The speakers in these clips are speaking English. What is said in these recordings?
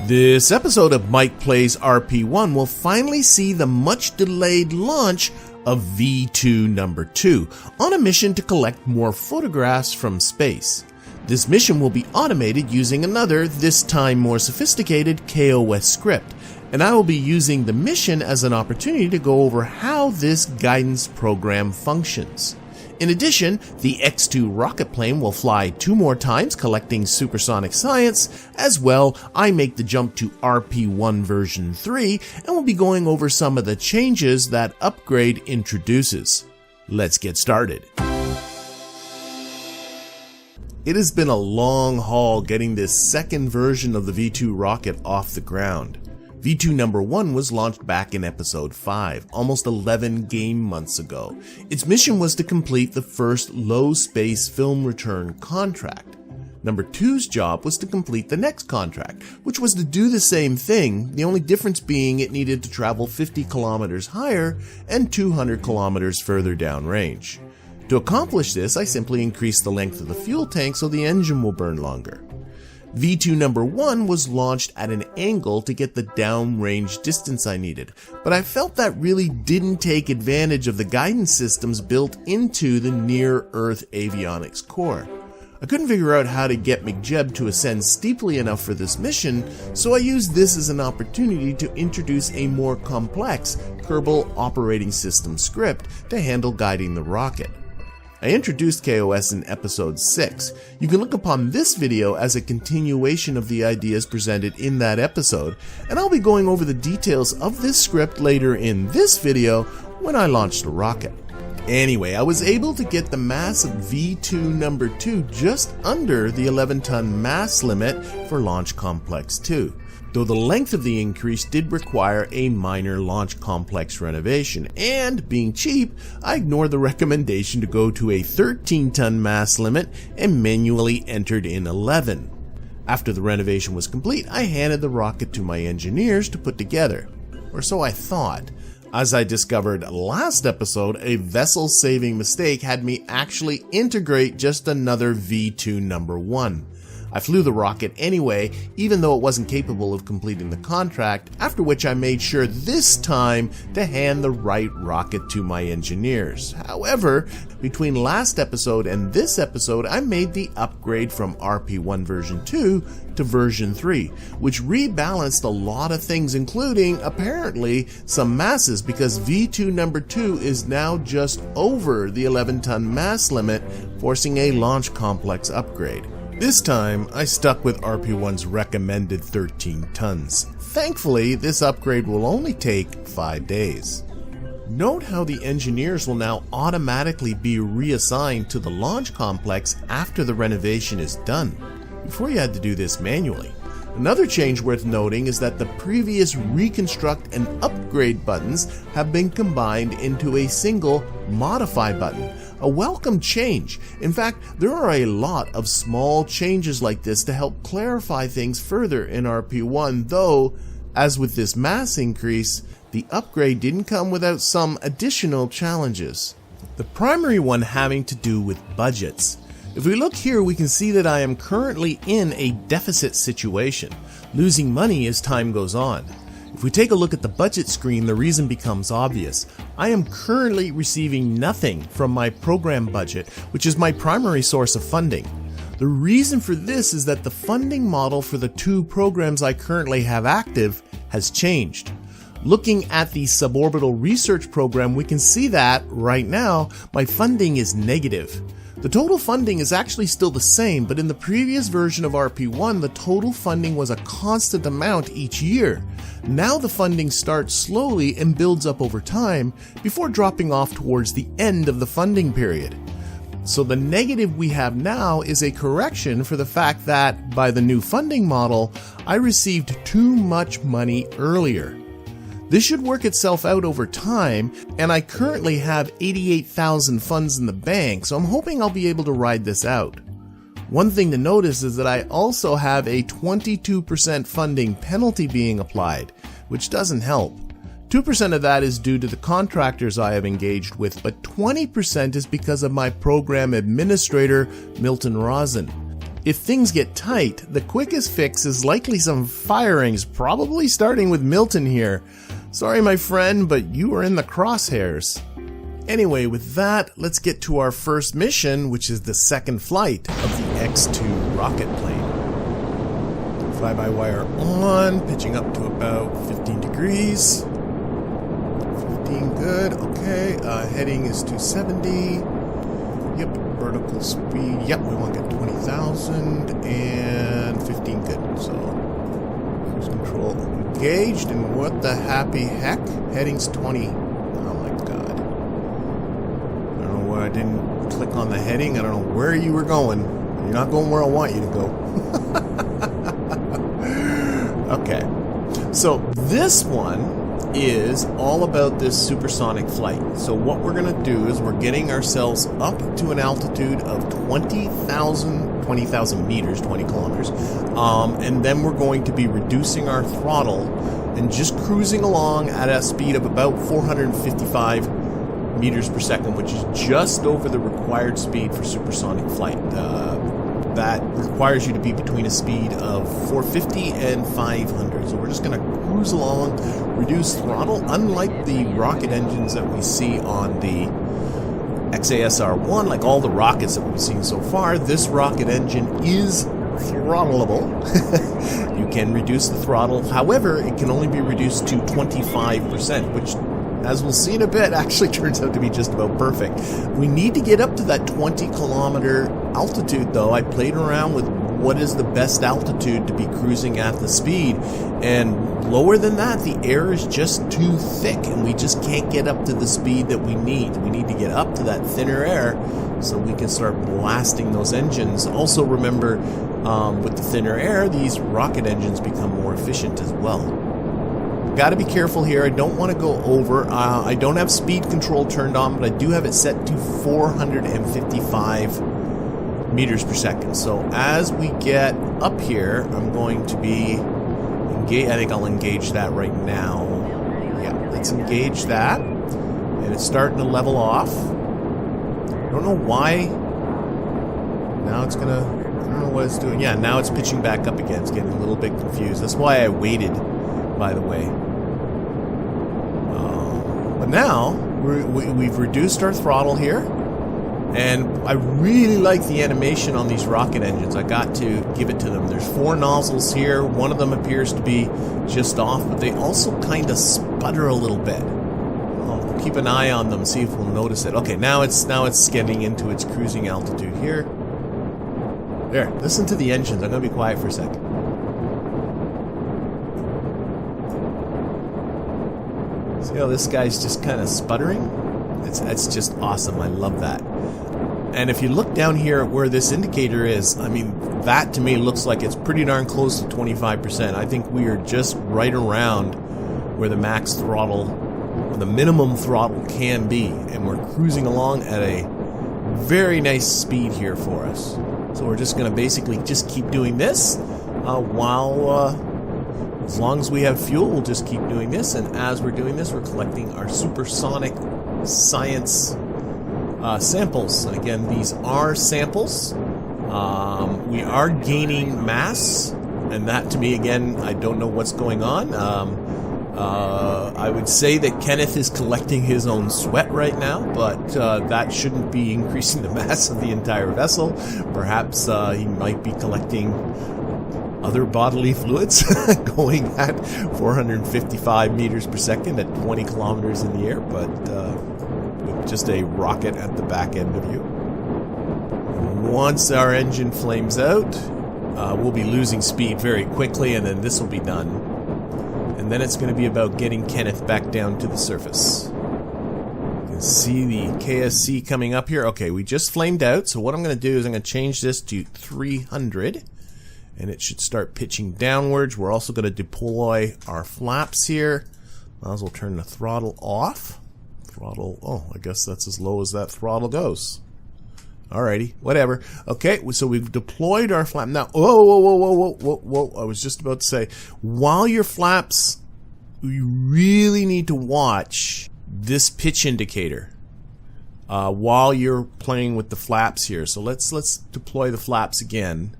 This episode of Mike Plays RP-1 will finally see the much-delayed launch of V2 number 2 on a mission to collect more photographs from space. This mission will be automated using another, this time more sophisticated, kOS script, and I will be using the mission as an opportunity to go over how this guidance program functions. In addition, the X2 rocket plane will fly 2 more times collecting supersonic science. As well, I make the jump to RP-1 version 3 and will be going over some of the changes that upgrade introduces. Let's get started. It has been a long haul getting this second version of the V2 rocket off the ground. V2 number 1 was launched back in episode 5, almost 11 game months ago. Its mission was to complete the first low space film return contract. Number 2's job was to complete the next contract, which was to do the same thing, the only difference being it needed to travel 50 kilometers higher and 200 kilometers further downrange. To accomplish this, I simply increased the length of the fuel tank so the engine will burn longer. V2 number 1 was launched at an angle to get the downrange distance I needed, but I felt that really didn't take advantage of the guidance systems built into the near-Earth avionics core. I couldn't figure out how to get McJeb to ascend steeply enough for this mission, so I used this as an opportunity to introduce a more complex Kerbal Operating System script to handle guiding the rocket. I introduced kOS in episode 6. You can look upon this video as a continuation of the ideas presented in that episode, and I'll be going over the details of this script later in this video when I launch the rocket. Anyway, I was able to get the mass of V2 number 2 just under the 11-ton mass limit for Launch Complex 2. Though the length of the increase did require a minor launch complex renovation, and being cheap, I ignored the recommendation to go to a 13-ton mass limit and manually entered in 11. After the renovation was complete, I handed the rocket to my engineers to put together. Or so I thought. As I discovered last episode, a vessel-saving mistake had me actually integrate just another V2 number 1. I flew the rocket anyway, even though it wasn't capable of completing the contract, after which I made sure this time to hand the right rocket to my engineers. However, between last episode and this episode, I made the upgrade from RP-1 version 2 to version 3, which rebalanced a lot of things, including, apparently, some masses, because V2 number 2 is now just over the 11-ton mass limit, forcing a launch complex upgrade. This time, I stuck with RP-1's recommended 13 tons. Thankfully, this upgrade will only take 5 days. Note how the engineers will now automatically be reassigned to the launch complex after the renovation is done. Before you had to do this manually. Another change worth noting is that the previous reconstruct and upgrade buttons have been combined into a single modify button. A welcome change. In fact, there are a lot of small changes like this to help clarify things further in RP-1, though, as with this mass increase, the upgrade didn't come without some additional challenges. The primary one having to do with budgets. If we look here, we can see that I am currently in a deficit situation, losing money as time goes on. If we take a look at the budget screen, the reason becomes obvious. I am currently receiving nothing from my program budget, which is my primary source of funding. The reason for this is that the funding model for the 2 programs I currently have active has changed. Looking at the suborbital research program, we can see that, right now, my funding is negative. The total funding is actually still the same, but in the previous version of RP-1, the total funding was a constant amount each year. Now the funding starts slowly and builds up over time before dropping off towards the end of the funding period. So the negative we have now is a correction for the fact that, by the new funding model, I received too much money earlier. This should work itself out over time, and I currently have 88,000 funds in the bank, so I'm hoping I'll be able to ride this out. One thing to notice is that I also have a 22% funding penalty being applied, which doesn't help. 2% of that is due to the contractors I have engaged with, but 20% is because of my program administrator, Milton Rosen. If things get tight, the quickest fix is likely some firings, probably starting with Milton here. Sorry my friend, but you are in the crosshairs. Anyway, with that, let's get to our first mission, which is the second flight of the X2 rocket plane. Fly-by-wire on, pitching up to about 15 degrees. 15, good, okay. Heading is 270. Yep, vertical speed, yep, we want to get 20,000 and 15, good. So, cruise control engaged, and what the happy heck? Heading's 20. Oh my god. I don't know why I didn't click on the heading. I don't know where you were going. You're not going where I want you to go. Okay, so this one is all about this supersonic flight. So what we're going to do is we're getting ourselves up to an altitude of 20,000 meters, 20 kilometers, and then we're going to be reducing our throttle and just cruising along at a speed of about 455 meters per second, which is just over the required speed for supersonic flight. That requires you to be between a speed of 450 and 500. So we're just going to cruise along, reduce throttle. Unlike the rocket engines that we see on the XASR-1, like all the rockets that we've seen so far, this rocket engine is throttleable. You can reduce the throttle. However, it can only be reduced to 25%, which, as we'll see in a bit, actually turns out to be just about perfect. We need to get up to that 20-kilometer altitude, though. I played around with what is the best altitude to be cruising at the speed, and lower than that, the air is just too thick, and we just can't get up to the speed that we need. We need to get up to that thinner air so we can start blasting those engines. Also remember, with the thinner air, these rocket engines become more efficient as well. Got to be careful here. I don't want to go over. I don't have speed control turned on, but I do have it set to 455 meters per second. So as we get up here, I'm going to be engage. I think I'll engage that right now. Yeah, let's engage that, and it's starting to level off. I don't know why. Now it's gonna. I don't know what it's doing. Yeah, now it's pitching back up again. It's getting a little bit confused. That's why I waited, by the way. But now we've reduced our throttle here, and I really like the animation on these rocket engines. I got to give it to them. There's 4 nozzles here. One of them appears to be just off, but they also kind of sputter a little bit. I'll keep an eye on them, see if we'll notice it. Okay, now it's getting into its cruising altitude here. There, listen to the engines. I'm going to be quiet for a second. See how this guy's just kind of sputtering? It's just awesome. I love that. And if you look down here at where this indicator is, I mean, that to me looks like it's pretty darn close to 25%. I think we are just right around where the max throttle, or the minimum throttle can be. And we're cruising along at a very nice speed here for us. So we're just going to basically just keep doing this as long as we have fuel, we'll just keep doing this. And as we're doing this, we're collecting our supersonic science samples. And again, these are samples. We are gaining mass, and that to me, again, I don't know what's going on. I would say that Kenneth is collecting his own sweat right now, but that shouldn't be increasing the mass of the entire vessel. Perhaps he might be collecting other bodily fluids going at 455 meters per second at 20 kilometers in the air, but with just a rocket at the back end of you. Once our engine flames out, we'll be losing speed very quickly, and then this will be done. And then it's going to be about getting Kenneth back down to the surface. You can see the KSC coming up here. Okay, we just flamed out, so what I'm going to do is I'm going to change this to 300. And it should start pitching downwards. We're also going to deploy our flaps here. Might as well turn the throttle off. Throttle, oh, I guess that's as low as that throttle goes. Alrighty, whatever. Okay, so we've deployed our flap. Now, whoa. I was just about to say, while your flaps, you really need to watch this pitch indicator while you're playing with the flaps here. So let's deploy the flaps again.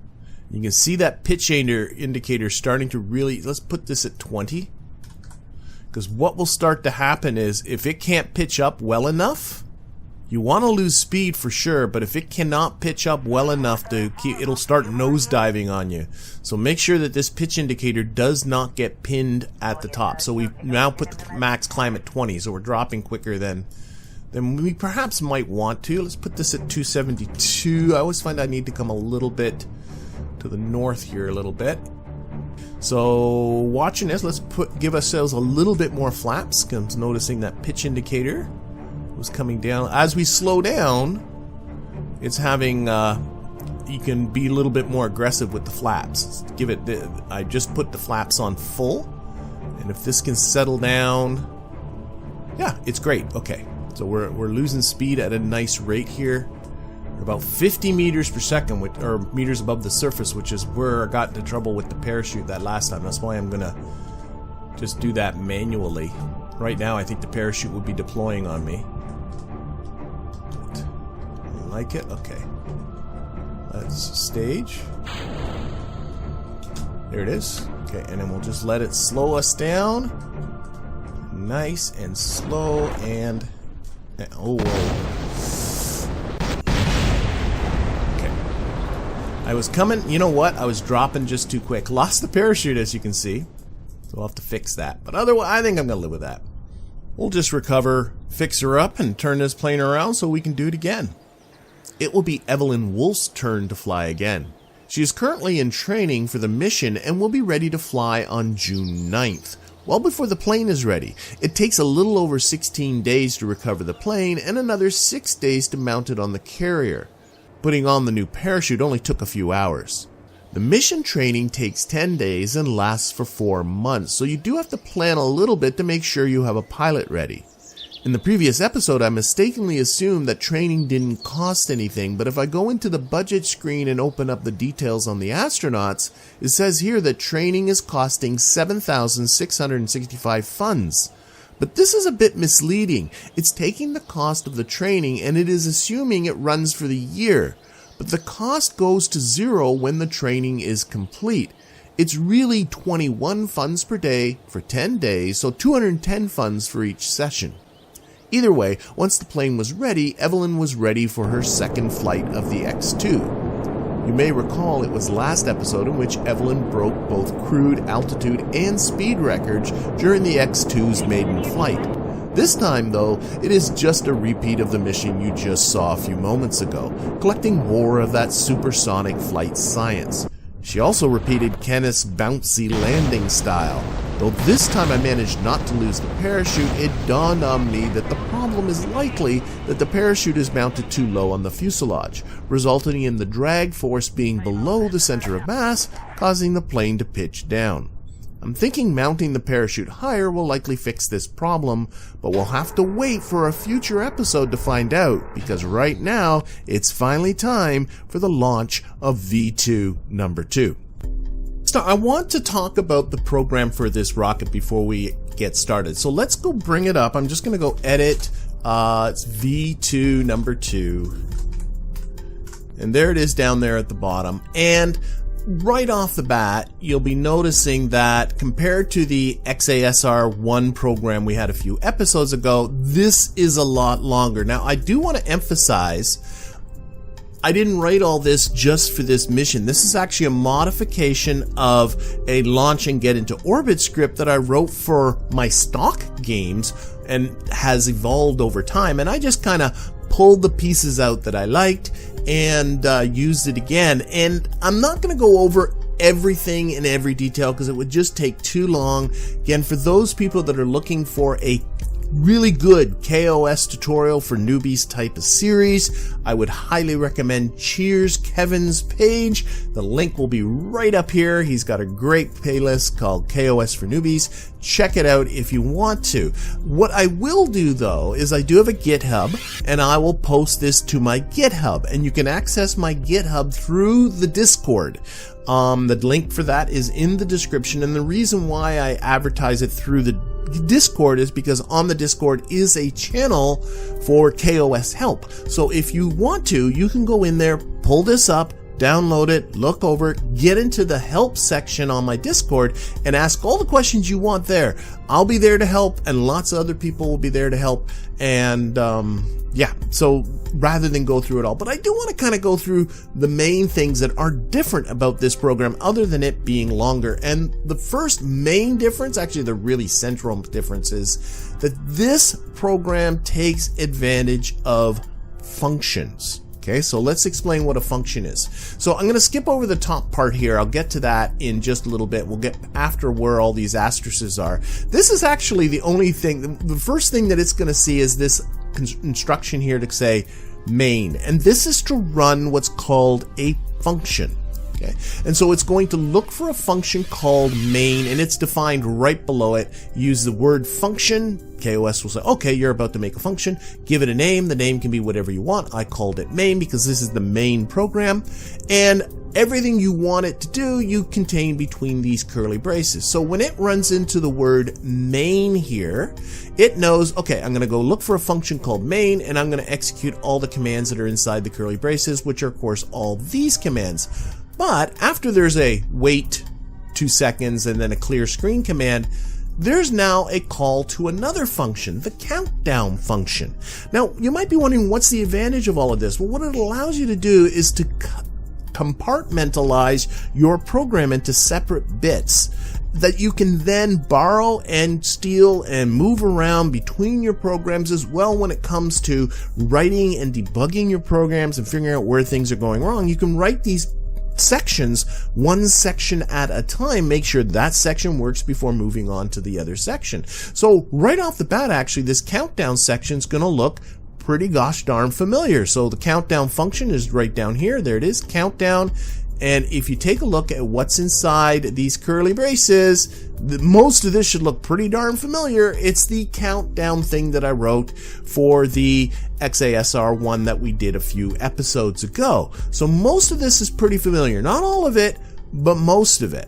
You can see that pitch indicator starting to really, let's put this at 20. Because what will start to happen is if it can't pitch up well enough, you want to lose speed for sure, but if it cannot pitch up well enough to keep, it'll start nosediving on you. So make sure that this pitch indicator does not get pinned at the top. So we've now put the max climb at 20, so we're dropping quicker than we perhaps might want to. Let's put this at 272. I always find I need to come a little bit to the north here a little bit. So watching this, let's give ourselves a little bit more flaps, because I'm noticing that pitch indicator was coming down. As we slow down, it's having you can be a little bit more aggressive with the flaps. Give it I just put the flaps on full, and if this can settle down, yeah, it's great. Okay, so we're losing speed at a nice rate here. We're about 50 meters per second, or meters above the surface, which is where I got into trouble with the parachute that last time. That's why I'm gonna just do that manually. Right now I think the parachute would be deploying on me. Like it? Okay. Let's stage. There it is. Okay, and then we'll just let it slow us down. Nice and slow and... oh, whoa. Okay. I was coming... You know what? I was dropping just too quick. Lost the parachute, as you can see. So I'll have to fix that. But otherwise, I think I'm going to live with that. We'll just recover, fix her up, and turn this plane around so we can do it again. It will be Evelyn Wolf's turn to fly again. She is currently in training for the mission and will be ready to fly on June 9th, well before the plane is ready. It takes a little over 16 days to recover the plane and another 6 days to mount it on the carrier. Putting on the new parachute only took a few hours. The mission training takes 10 days and lasts for 4 months, so you do have to plan a little bit to make sure you have a pilot ready. In the previous episode, I mistakenly assumed that training didn't cost anything, but if I go into the budget screen and open up the details on the astronauts, it says here that training is costing 7,665 funds. But this is a bit misleading. It's taking the cost of the training and it is assuming it runs for the year. But the cost goes to zero when the training is complete. It's really 21 funds per day for 10 days, so 210 funds for each session. Either way, once the plane was ready, Evelyn was ready for her second flight of the X-2. You may recall it was last episode in which Evelyn broke both crude altitude and speed records during the X-2's maiden flight. This time, though, it is just a repeat of the mission you just saw a few moments ago, collecting more of that supersonic flight science. She also repeated Kenneth's bouncy landing style. Though this time I managed not to lose the parachute, it dawned on me that the problem is likely that the parachute is mounted too low on the fuselage, resulting in the drag force being below the center of mass, causing the plane to pitch down. I'm thinking mounting the parachute higher will likely fix this problem, but we'll have to wait for a future episode to find out, because right now it's finally time for the launch of V2 number 2. So I want to talk about the program for this rocket before we get started. So let's go bring it up. I'm just going to go edit. It's V2 number 2. And there it is down there at the bottom. And right off the bat, you'll be noticing that compared to the XASR1 program we had a few episodes ago, this is a lot longer. Now, I do want to emphasize, I didn't write all this just for this mission. This is actually a modification of a launch and get into orbit script that I wrote for my stock games and has evolved over time. And I just kind of pulled the pieces out that I liked and used it again. And I'm not going to go over everything in every detail because it would just take too long. Again, for those people that are looking for a really good kOS tutorial for newbies type of series, I would highly recommend Cheers Kevin's page. The link will be right up here. He's got a great playlist called kOS for Newbies. Check it out if you want to. What I will do though is I do have a GitHub and I will post this to my GitHub, and you can access my GitHub through the Discord. The link for that is in the description, and the reason why I advertise it through the Discord is because on the Discord is a channel for kOS help. So if you want to, you can go in there, pull this up, download it, look over it, get into the help section on my Discord and ask all the questions you want there. I'll be there to help, and lots of other people will be there to help. And yeah, so rather than go through it all, but I do want to kind of go through the main things that are different about this program other than it being longer. And the first main difference, actually the really central difference, is that this program takes advantage of functions. Okay, so let's explain what a function is. So I'm going to skip over the top part here. I'll get to that in just a little bit. We'll get after where all these asterisks are. This is actually the only thing, the first thing that it's going to see is this instruction here to say main. And this is to run what's called a function. Okay, and so it's going to look for a function called main, and it's defined right below it. Use the word function. kOS will say, okay, you're about to make a function. Give it a name. The name can be whatever you want. I called it main because this is the main program. And everything you want it to do, you contain between these curly braces. So when it runs into the word main here, it knows, okay, I'm going to go look for a function called main, and I'm going to execute all the commands that are inside the curly braces, which are, of course, all these commands. But after there's a wait 2 seconds and then a clear screen command, there's now a call to another function, the countdown function. Now, you might be wondering, what's the advantage of all of this? Well, what it allows you to do is to compartmentalize your program into separate bits that you can then borrow and steal and move around between your programs as well. When it comes to writing and debugging your programs and figuring out where things are going wrong, you can write these sections one section at a time, make sure that section works before moving on to the other section. So right off the bat, actually, this countdown section is going to look pretty gosh darn familiar. So the countdown function is right down here. There it is, countdown. And if you take a look at what's inside these curly braces, most of this should look pretty darn familiar. It's the countdown thing that I wrote for the XASR one that we did a few episodes ago. So most of this is pretty familiar. Not all of it, but most of it.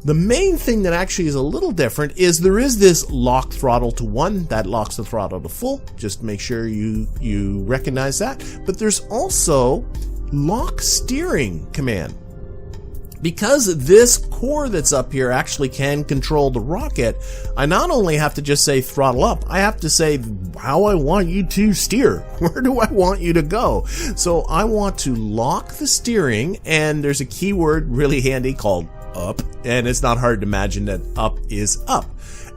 The main thing that actually is a little different is there is this lock throttle to 1 that locks the throttle to full. Just make sure you recognize that. But there's also lock steering command. Because this core that's up here actually can control the rocket, I not only have to just say throttle up, I have to say how I want you to steer. Where do I want you to go? So I want to lock the steering, and there's a keyword really handy called up, and it's not hard to imagine that up is up.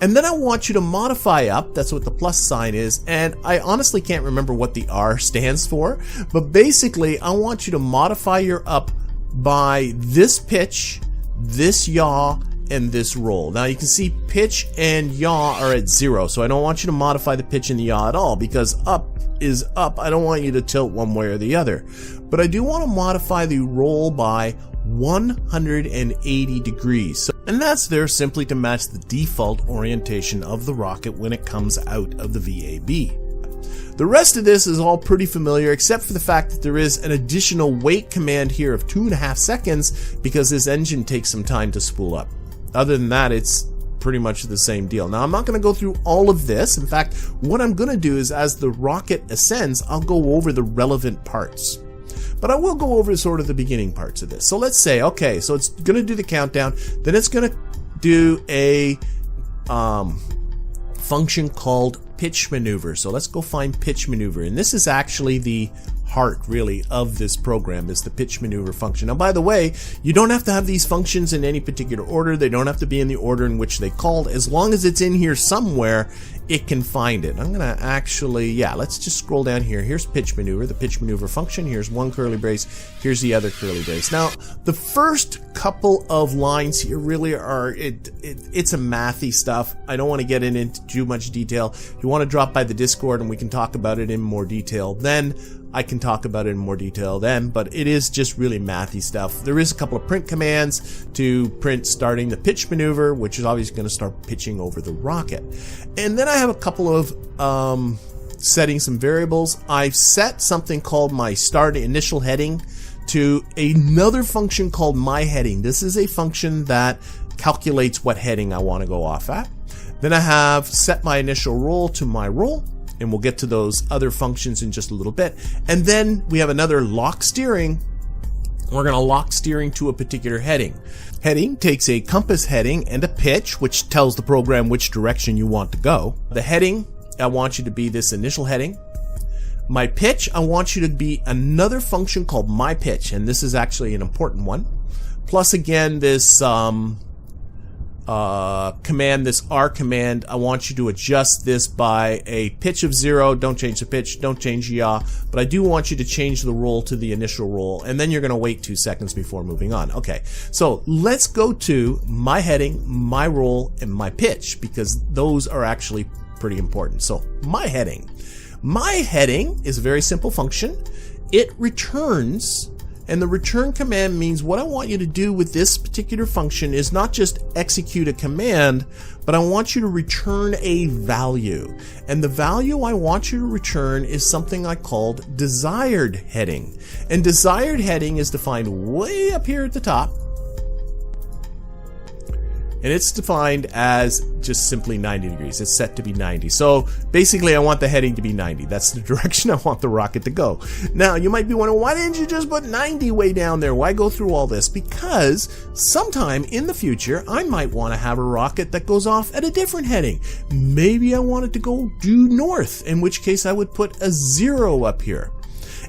And then I want you to modify up, that's what the plus sign is, and I honestly can't remember what the R stands for, but basically I want you to modify your up by this pitch, this yaw, and this roll. Now you can see pitch and yaw are at 0, so I don't want you to modify the pitch and the yaw at all, because up is up. I don't want you to tilt one way or the other. But I do want to modify the roll by 180 degrees. And that's there simply to match the default orientation of the rocket when it comes out of the VAB. The rest of this is all pretty familiar, except for the fact that there is an additional wait command here of 2.5 seconds because this engine takes some time to spool up. Other than that, it's pretty much the same deal. Now, I'm not going to go through all of this. In fact, what I'm going to do is as the rocket ascends, I'll go over the relevant parts. But I will go over sort of the beginning parts of this. So let's say, okay, so it's going to do the countdown, then it's going to do a function called pitch maneuver. So let's go find pitch maneuver, and this is actually the heart really of this program, is the pitch maneuver function. Now, by the way, you don't have to have these functions in any particular order. They don't have to be in the order in which they called. As long as it's in here somewhere, it can find it. I'm gonna actually, yeah, let's just scroll down here. Here's pitch maneuver, the pitch maneuver function. Here's one curly brace, here's the other curly brace. Now, the first couple of lines here really are, it's a mathy stuff. I don't want to get into too much detail. If you want to drop by the Discord and we can talk about it in more detail, then I can talk about it in more detail then, but it is just really mathy stuff. There is a couple of print commands to print starting the pitch maneuver, which is obviously going to start pitching over the rocket. And then I have a couple of setting some variables. I've set something called my start initial heading to another function called my heading. This is a function that calculates what heading I want to go off at. Then I have set my initial roll to my roll, and we'll get to those other functions in just a little bit. And then we have another lock steering We're going to lock steering to a particular heading. Heading takes a compass heading and a pitch, which tells the program which direction you want to go. The heading, I want you to be this initial heading. My pitch, I want you to be another function called my pitch, and this is actually an important one. Plus again, this command, this R command, I want you to adjust this by a pitch of 0. Don't change the pitch, don't change yaw, but I do want you to change the roll to the initial roll, and then you're going to wait 2 seconds before moving on. Okay, so let's go to my heading, my roll, and my pitch, because those are actually pretty important. So my heading. My heading is a very simple function. It returns, and the return command means what I want you to do with this particular function is not just execute a command, but I want you to return a value. And the value I want you to return is something I called desired heading. And desired heading is defined way up here at the top. And it's defined as just simply 90 degrees. It's set to be 90. So basically I want the heading to be 90. That's the direction I want the rocket to go. Now you might be wondering, why didn't you just put 90 way down there? Why go through all this? Because sometime in the future I might want to have a rocket that goes off at a different heading. Maybe I want it to go due north, in which case I would put a 0 up here.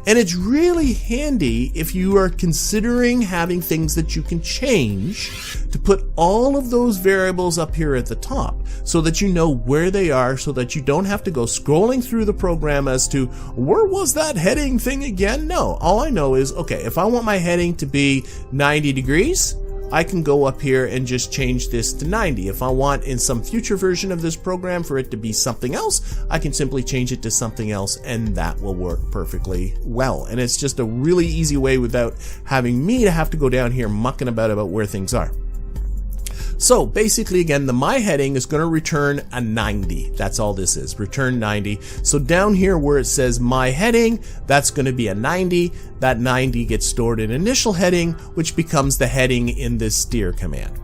And it's really handy if you are considering having things that you can change to put all of those variables up here at the top so that you know where they are, so that you don't have to go scrolling through the program as to where was that heading thing again? No, all I know is, okay, if I want my heading to be 90 degrees, I can go up here and just change this to 90. If I want in some future version of this program for it to be something else, I can simply change it to something else, and that will work perfectly well. And it's just a really easy way without having me to have to go down here mucking about where things are. So basically, again, the my heading is going to return a 90. That's all this is, return 90. So down here where it says my heading, that's going to be a 90. That 90 gets stored in initial heading, which becomes the heading in this steer command.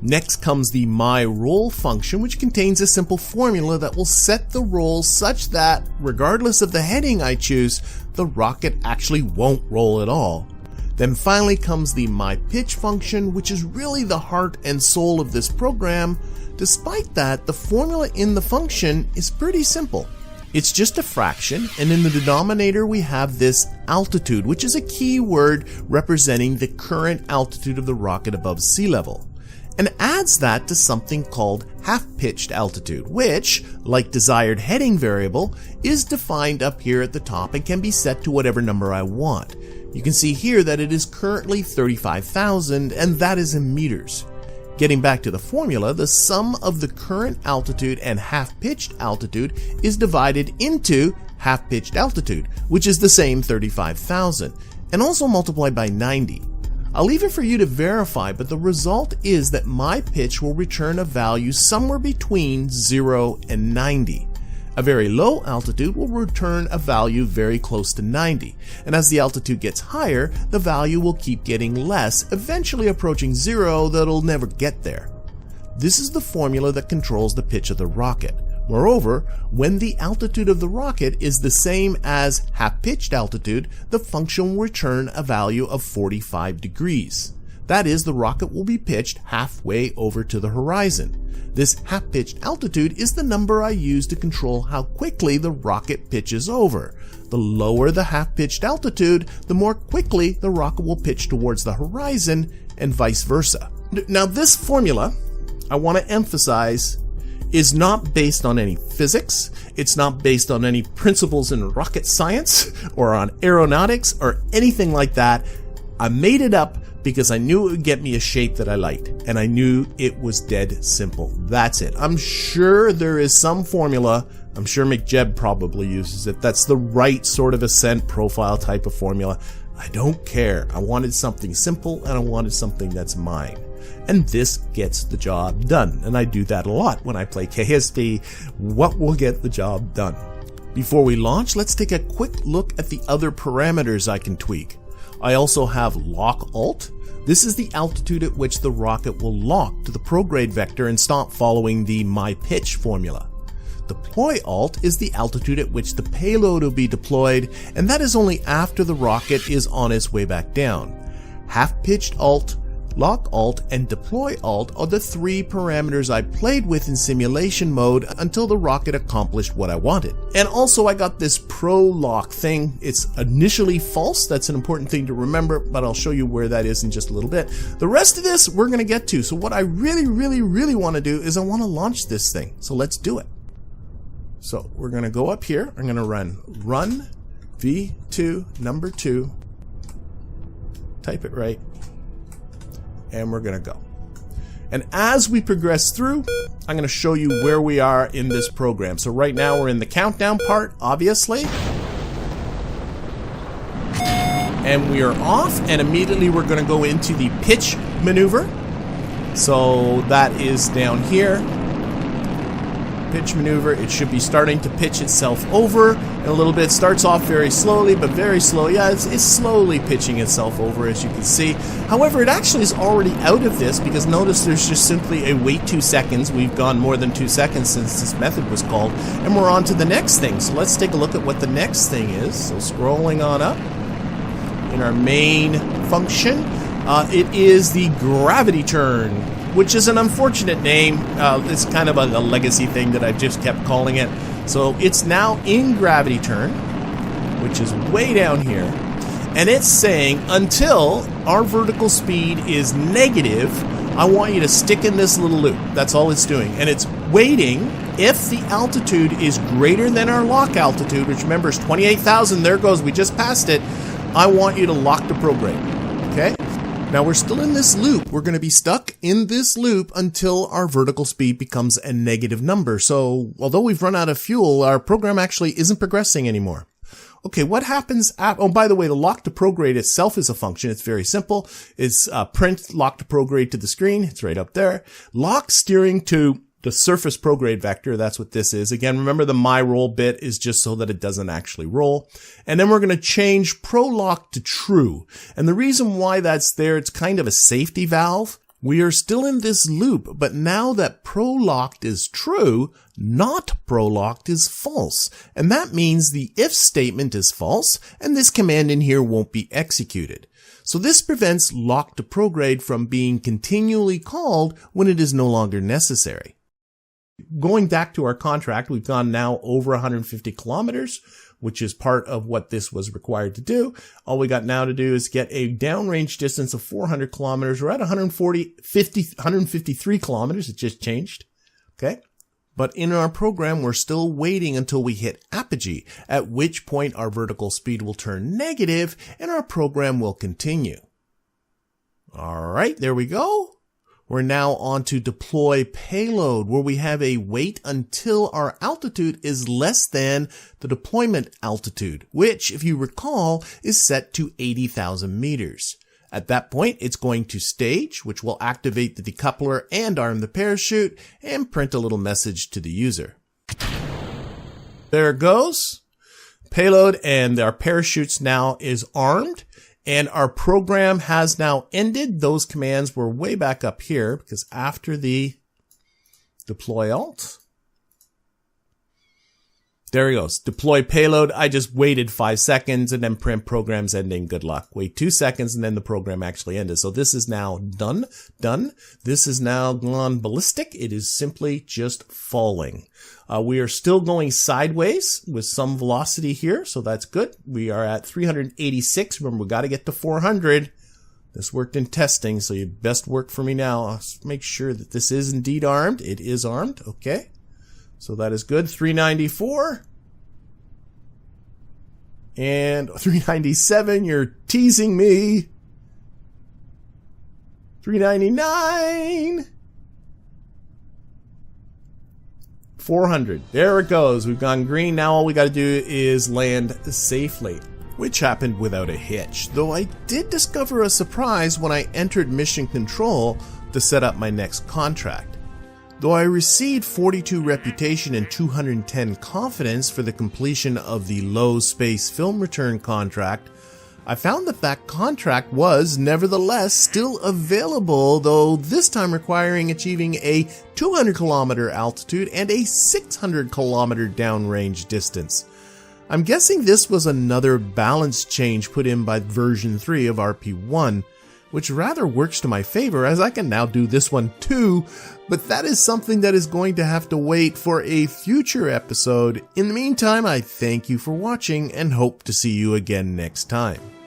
Next comes the my roll function, which contains a simple formula that will set the roll such that, regardless of the heading I choose, the rocket actually won't roll at all. Then finally comes the myPitch function, which is really the heart and soul of this program. Despite that, the formula in the function is pretty simple. It's just a fraction, and in the denominator we have this altitude, which is a key word representing the current altitude of the rocket above sea level, and adds that to something called half-pitched altitude, which, like desired heading variable, is defined up here at the top and can be set to whatever number I want. You can see here that it is currently 35,000, and that is in meters. Getting back to the formula, the sum of the current altitude and half-pitched altitude is divided into half-pitched altitude, which is the same 35,000, and also multiplied by 90. I'll leave it for you to verify, but the result is that my pitch will return a value somewhere between 0 and 90. A very low altitude will return a value very close to 90, and as the altitude gets higher, the value will keep getting less, eventually approaching 0 that'll never get there. This is the formula that controls the pitch of the rocket. Moreover, when the altitude of the rocket is the same as half-pitched altitude, the function will return a value of 45 degrees. That is, the rocket will be pitched halfway over to the horizon. This half-pitched altitude is the number I use to control how quickly the rocket pitches over. The lower the half-pitched altitude, the more quickly the rocket will pitch towards the horizon, and vice versa. Now this formula, I want to emphasize, is not based on any physics. It's not based on any principles in rocket science or on aeronautics or anything like that. I made it up because I knew it would get me a shape that I liked, and I knew it was dead simple. That's it. I'm sure there is some formula, I'm sure McJeb probably uses it, that's the right sort of Ascent profile type of formula. I don't care. I wanted something simple, and I wanted something that's mine. And this gets the job done, and I do that a lot when I play KSP. What will get the job done? Before we launch, let's take a quick look at the other parameters I can tweak. I also have lock alt. This is the altitude at which the rocket will lock to the prograde vector and stop following the myPitch formula. Deploy alt is the altitude at which the payload will be deployed, and that is only after the rocket is on its way back down. half-pitched alt, lock alt, and deploy alt are the 3 parameters I played with in simulation mode until the rocket accomplished what I wanted. And also I got this pro lock thing. It's initially false. That's an important thing to remember, but I'll show you where that is in just a little bit. The rest of this we're going to get to. So what I really want to do is I want to launch this thing. So let's do it. So we're going to go up here. I'm going to run V2 number 2. Type it right. And we're going to go. And as we progress through, I'm going to show you where we are in this program. So right now we're in the countdown part, obviously. And we are off, and immediately we're going to go into the pitch maneuver. So that is down here. Pitch maneuver. It should be starting to pitch itself over in a little bit. Starts off very slowly, but very slow. Yeah, it's slowly pitching itself over, as you can see. However, it actually is already out of this, because notice there's just simply a wait 2 seconds. We've gone more than 2 seconds since this method was called, and we're on to the next thing. So let's take a look at what the next thing is. So scrolling on up in our main function, it is the gravity turn, which is an unfortunate name. It's kind of a legacy thing that I've just kept calling it. So it's now in gravity turn, which is way down here. And it's saying, until our vertical speed is negative, I want you to stick in this little loop. That's all it's doing. And it's waiting. If the altitude is greater than our lock altitude, which remember is 28,000, there it goes, we just passed it, I want you to lock the program. Okay? Now we're still in this loop. We're going to be stuck in this loop until our vertical speed becomes a negative number. So although we've run out of fuel, our program actually isn't progressing anymore. Okay, what happens at, oh, by the way, the lock to prograde itself is a function. It's very simple. It's print lock to prograde to the screen. It's right up there. Lock steering to the surface prograde vector. That's what this is. Again, remember the my roll bit is just so that it doesn't actually roll. And then we're going to change pro lock to true. And the reason why that's there, it's kind of a safety valve. We are still in this loop, but now that pro locked is true, not pro locked is false. And that means the if statement is false, and this command in here won't be executed. So this prevents lock to prograde from being continually called when it is no longer necessary. Going back to our contract, we've gone now over 150 kilometers, which is part of what this was required to do. All we got now to do is get a downrange distance of 400 kilometers. We're at 153 kilometers. It just changed. Okay. But in our program, we're still waiting until we hit apogee, at which point our vertical speed will turn negative and our program will continue. All right, there we go. We're now on to deploy payload, where we have a wait until our altitude is less than the deployment altitude, which, if you recall, is set to 80,000 meters. At that point, it's going to stage, which will activate the decoupler and arm the parachute, and print a little message to the user. There it goes. Payload and our parachutes now is armed. And our program has now ended. Those commands were way back up here, because after the deploy alt, there he goes. Deploy payload. I just waited 5 seconds and then print program's ending. Good luck. Wait 2 seconds and then the program actually ended. So this is now done. This is now gone ballistic. It is simply just falling. We are still going sideways with some velocity here, so that's good. We are at 386. Remember, we got to get to 400. This worked in testing, so you best work for me now. I'll make sure that this is indeed armed. It is armed. Okay. So that is good. 394. And 397. You're teasing me. 399. 400. There it goes. We've gone green. Now all we got to do is land safely, which happened without a hitch. Though I did discover a surprise when I entered mission control to set up my next contract. Though I received 42 reputation and 210 confidence for the completion of the low space film return contract, I found that that contract was nevertheless still available, though this time requiring achieving a 200 kilometer altitude and a 600 kilometer downrange distance. I'm guessing this was another balance change put in by version 3 of RP-1, which rather works to my favor as I can now do this one too, but that is something that is going to have to wait for a future episode. In the meantime, I thank you for watching and hope to see you again next time.